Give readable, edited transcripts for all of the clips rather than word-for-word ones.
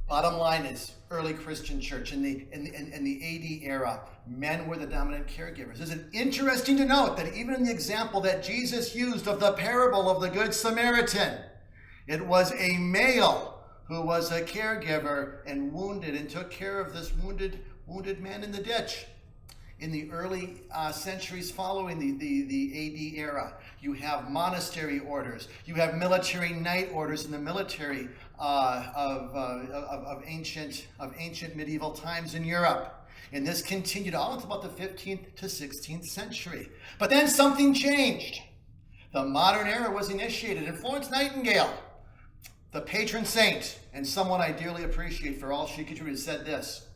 Bottom line is, early Christian church in the AD era, men were the dominant caregivers. Is it interesting to note that even in the example that Jesus used of the parable of the Good Samaritan, it was a male who was a caregiver and wounded and took care of this wounded man in the ditch. In the early centuries following the AD era, you have monastery orders, you have military knight orders in the military of ancient medieval times in Europe. And this continued all until about the 15th to 16th century. But then something changed. The modern era was initiated, and Florence Nightingale, the patron saint, and someone I dearly appreciate for all she contributed, said this: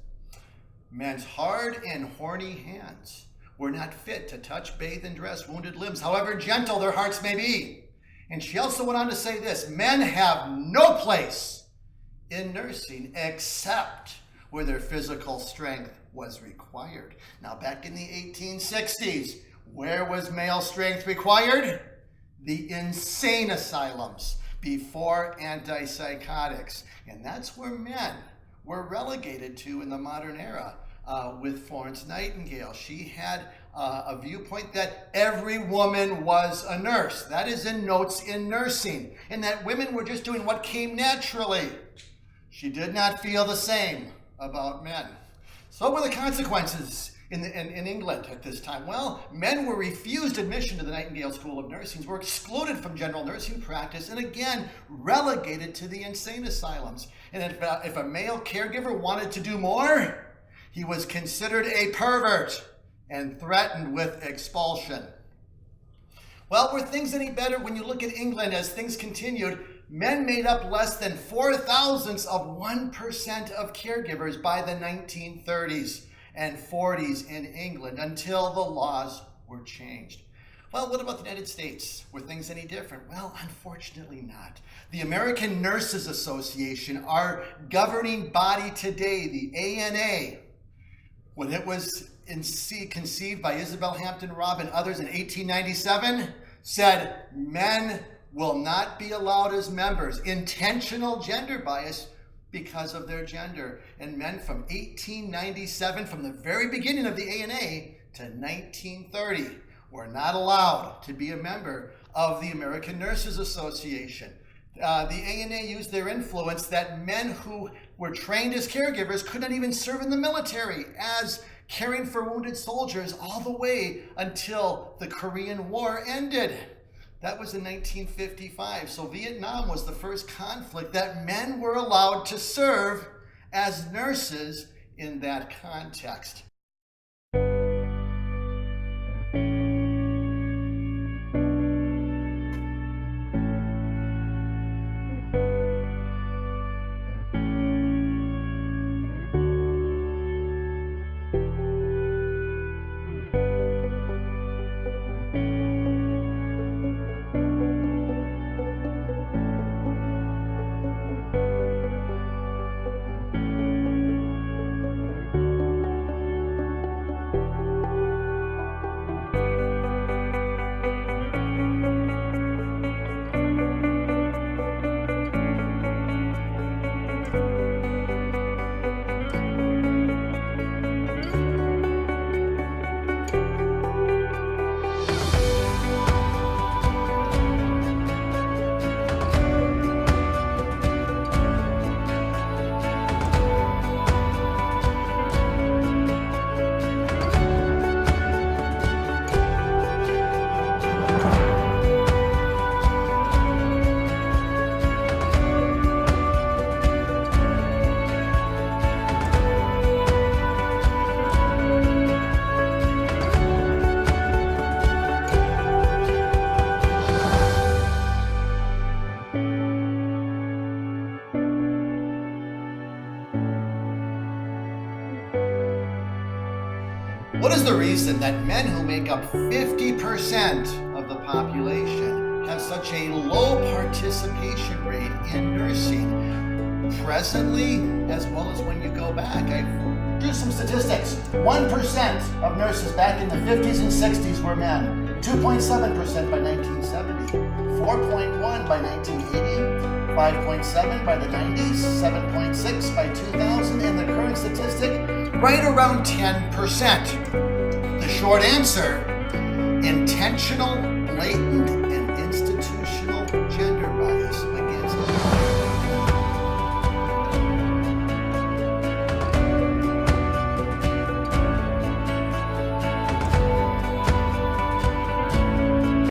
men's hard and horny hands were not fit to touch, bathe, and dress wounded limbs, however gentle their hearts may be. And she also went on to say this: men have no place in nursing except where their physical strength was required. Now, back in the 1860s, where was male strength required? The insane asylums before antipsychotics. And that's where men were relegated to in the modern era. With Florence Nightingale, she had a viewpoint that every woman was a nurse. That is in Notes in Nursing, and that women were just doing what came naturally. She did not feel the same about men. So what were the consequences in England at this time? Well, men were refused admission to the Nightingale School of Nursing, were excluded from general nursing practice, and again relegated to the insane asylums. And if a male caregiver wanted to do more, he was considered a pervert and threatened with expulsion. Well, were things any better when you look at England as things continued? Men made up less than 0.004 of 1% of caregivers by the 1930s and 40s in England until the laws were changed. Well, what about the United States? Were things any different? Well, unfortunately not. The American Nurses Association, our governing body today, the ANA, when it was conceived by Isabel Hampton Robb and others in 1897, said men will not be allowed as members. Intentional gender bias because of their gender. And men from 1897, from the very beginning of the ANA to 1930, were not allowed to be a member of the American Nurses Association. The ANA used their influence that men who were trained as caregivers could not even serve in the military as caring for wounded soldiers all the way until the Korean War ended. That was in 1955. So Vietnam was the first conflict that men were allowed to serve as nurses in that context. What is the reason that men who make up 50% of the population have such a low participation rate in nursing presently, as well as when you go back? I drew some statistics. 1% of nurses back in the 50s and 60s were men. 2.7% by 1970. 4.1 by 1980. 5.7 by the 90s, 7.6 by 2000, and the current statistic, right around 10%. The short answer, intentional, blatant